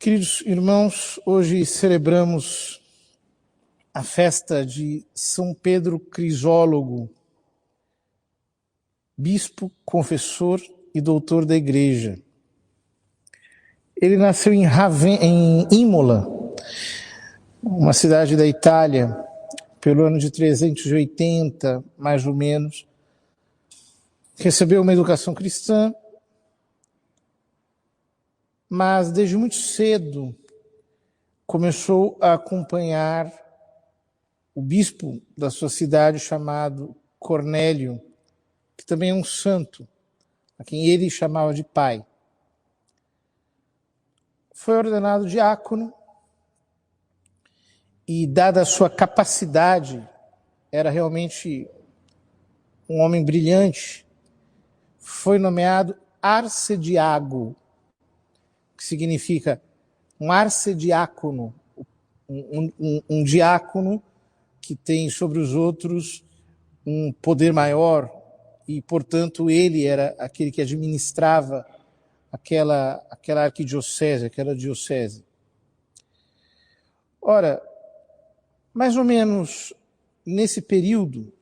Queridos irmãos, hoje celebramos a festa de São Pedro Crisólogo, bispo, confessor e doutor da Igreja. Ele nasceu em Imola, uma cidade da Itália, pelo ano de 380, mais ou menos. Recebeu uma educação cristã, mas desde muito cedo começou a acompanhar o bispo da sua cidade chamado Cornélio, que também é um santo, a quem ele chamava de pai. Foi ordenado diácono e, dada a sua capacidade, era realmente um homem brilhante, foi nomeado arcediago, que significa um arcediácono, um diácono que tem sobre os outros um poder maior e, portanto, ele era aquele que administrava aquela arquidiocese, aquela diocese. Ora, mais ou menos nesse período,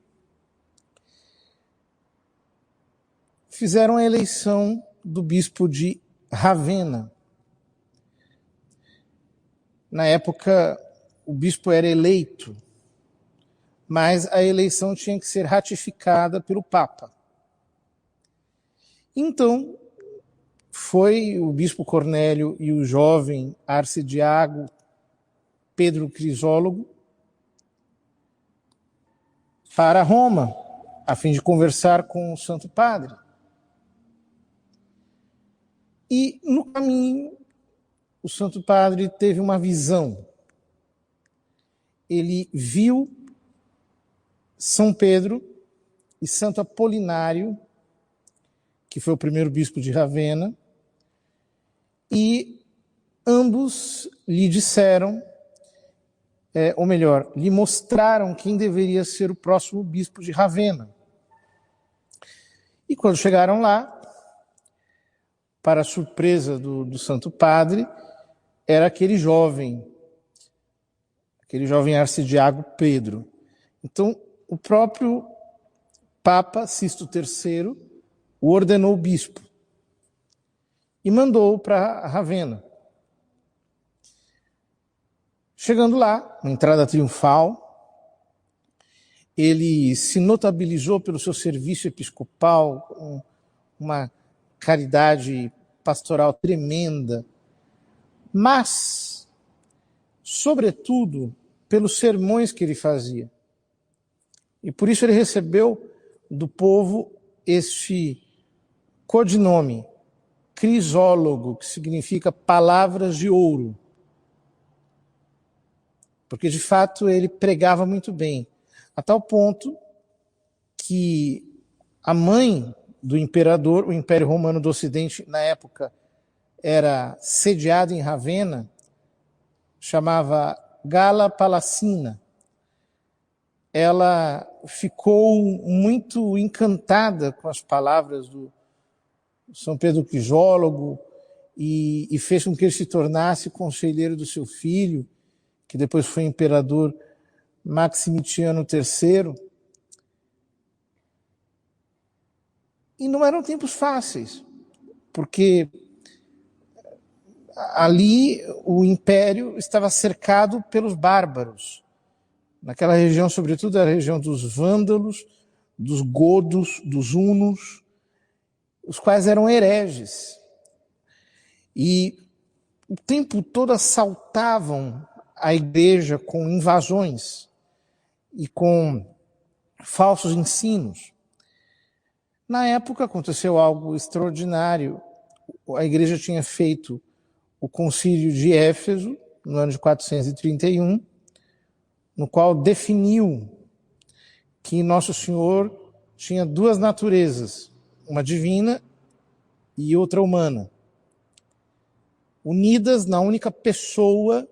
fizeram a eleição do bispo de Ravenna. Na época, o bispo era eleito, mas a eleição tinha que ser ratificada pelo Papa. Então, foi o bispo Cornélio e o jovem arcediago Pedro Crisólogo para Roma, a fim de conversar com o Santo Padre. E, no caminho, o Santo Padre teve uma visão. Ele viu São Pedro e Santo Apolinário, que foi o primeiro bispo de Ravenna, e ambos lhe disseram, ou melhor, lhe mostraram quem deveria ser o próximo bispo de Ravenna. E quando chegaram lá, para a surpresa do Santo Padre, era aquele jovem arcediago Pedro. Então, o próprio Papa Sisto III o ordenou bispo e mandou para Ravenna. Chegando lá, na entrada triunfal, ele se notabilizou pelo seu serviço episcopal, com uma caridade pastoral tremenda, mas, sobretudo, pelos sermões que ele fazia. E por isso ele recebeu do povo este codinome, Crisólogo, que significa palavras de ouro. Porque, de fato, ele pregava muito bem, a tal ponto que a mãe do imperador, o Império Romano do Ocidente, na época, era sediado em Ravenna, chamava Gala Palacina. Ela ficou muito encantada com as palavras do São Pedro Crisólogo e fez com que ele se tornasse conselheiro do seu filho, que depois foi imperador Maximiliano III. E não eram tempos fáceis, porque ali o império estava cercado pelos bárbaros. Naquela região, sobretudo, era a região dos vândalos, dos godos, dos hunos, os quais eram hereges. E o tempo todo assaltavam a igreja com invasões e com falsos ensinos. Na época aconteceu algo extraordinário. A igreja tinha feito o concílio de Éfeso, no ano de 431, no qual definiu que Nosso Senhor tinha duas naturezas, uma divina e outra humana, unidas na única pessoa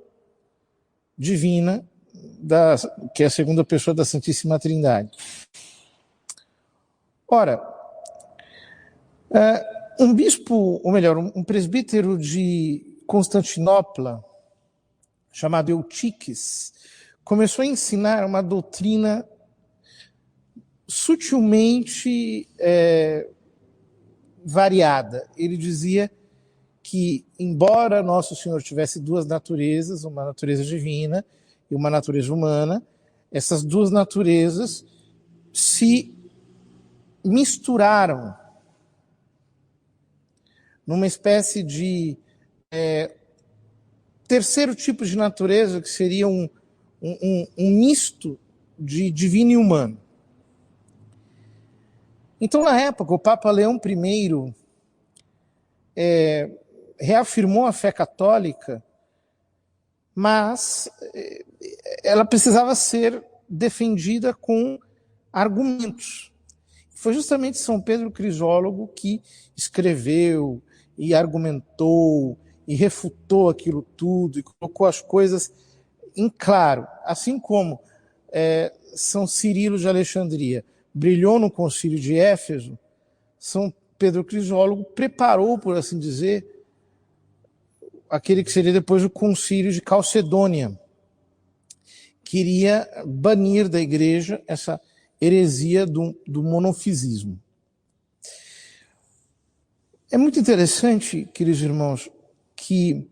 divina, que é a segunda pessoa da Santíssima Trindade. Ora, um bispo, ou melhor, um presbítero de Constantinopla, chamado Eutiques, começou a ensinar uma doutrina sutilmente variada. Ele dizia que, embora Nosso Senhor tivesse duas naturezas, uma natureza divina e uma natureza humana, essas duas naturezas se misturaram numa espécie de terceiro tipo de natureza, que seria um misto de divino e humano. Então, na época, o Papa Leão I reafirmou a fé católica, mas ela precisava ser defendida com argumentos. Foi justamente São Pedro Crisólogo que escreveu e argumentou e refutou aquilo tudo e colocou as coisas em claro. Assim como São Cirilo de Alexandria brilhou no Concílio de Éfeso, São Pedro Crisólogo preparou, por assim dizer, aquele que seria depois o Concílio de Calcedônia. Queria banir da igreja essa heresia do monofisismo. É muito interessante, queridos irmãos, que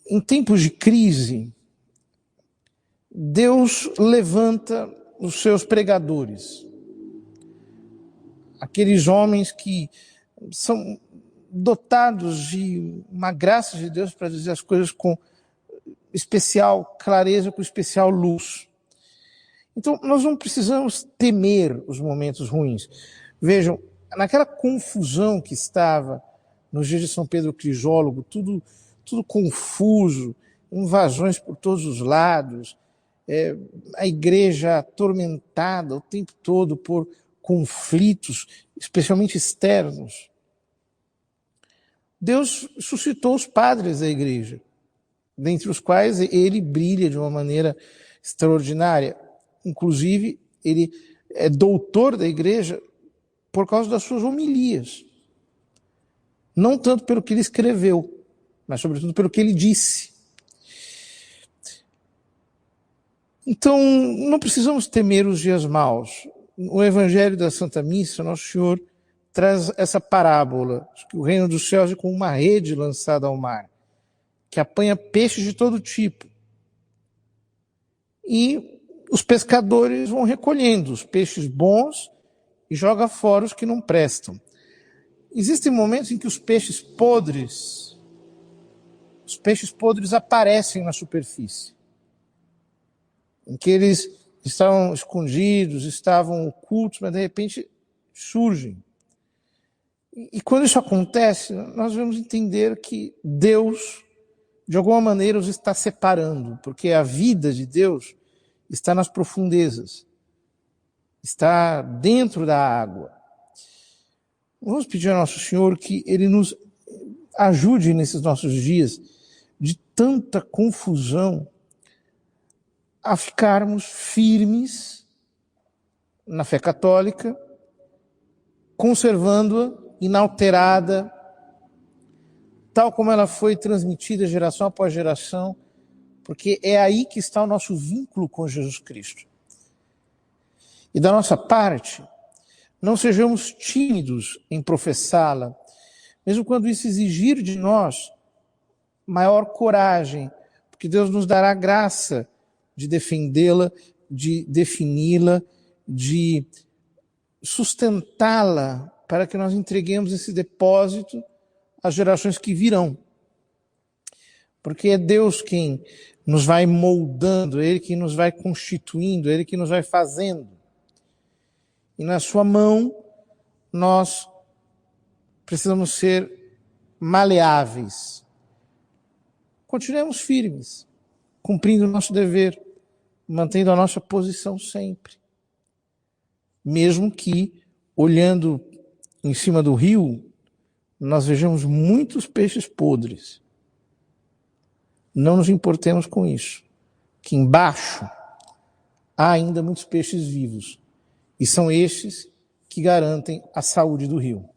em tempos de crise, Deus levanta os seus pregadores, aqueles homens que são dotados de uma graça de Deus para dizer as coisas com especial clareza, com especial luz. Então, nós não precisamos temer os momentos ruins. Vejam, naquela confusão que estava nos dias de São Pedro Crisólogo, tudo confuso, invasões por todos os lados, a igreja atormentada o tempo todo por conflitos, especialmente externos. Deus suscitou os padres da igreja, dentre os quais ele brilha de uma maneira extraordinária. Inclusive, ele é doutor da igreja por causa das suas homilias. Não tanto pelo que ele escreveu, mas sobretudo pelo que ele disse. Então, não precisamos temer os dias maus. O Evangelho da Santa Missa, Nosso Senhor traz essa parábola, que o reino dos céus é como uma rede lançada ao mar, que apanha peixes de todo tipo. E os pescadores vão recolhendo os peixes bons e jogam fora os que não prestam. Existem momentos em que os peixes podres aparecem na superfície, em que eles estavam escondidos, estavam ocultos, mas de repente surgem. E quando isso acontece, nós vamos entender que Deus, de alguma maneira, os está separando, porque a vida de Deus está nas profundezas, está dentro da água. Vamos pedir ao Nosso Senhor que Ele nos ajude nesses nossos dias de tanta confusão a ficarmos firmes na fé católica, conservando-a inalterada, tal como ela foi transmitida geração após geração, porque é aí que está o nosso vínculo com Jesus Cristo. E da nossa parte, não sejamos tímidos em professá-la, mesmo quando isso exigir de nós maior coragem, porque Deus nos dará graça de defendê-la, de defini-la, de sustentá-la, para que nós entreguemos esse depósito às gerações que virão. Porque é Deus quem nos vai moldando, é Ele que nos vai constituindo, é Ele que nos vai fazendo. E na sua mão, nós precisamos ser maleáveis. Continuemos firmes, cumprindo o nosso dever, mantendo a nossa posição sempre. Mesmo que, olhando em cima do rio, nós vejamos muitos peixes podres. Não nos importemos com isso, que embaixo há ainda muitos peixes vivos, e são estes que garantem a saúde do rio.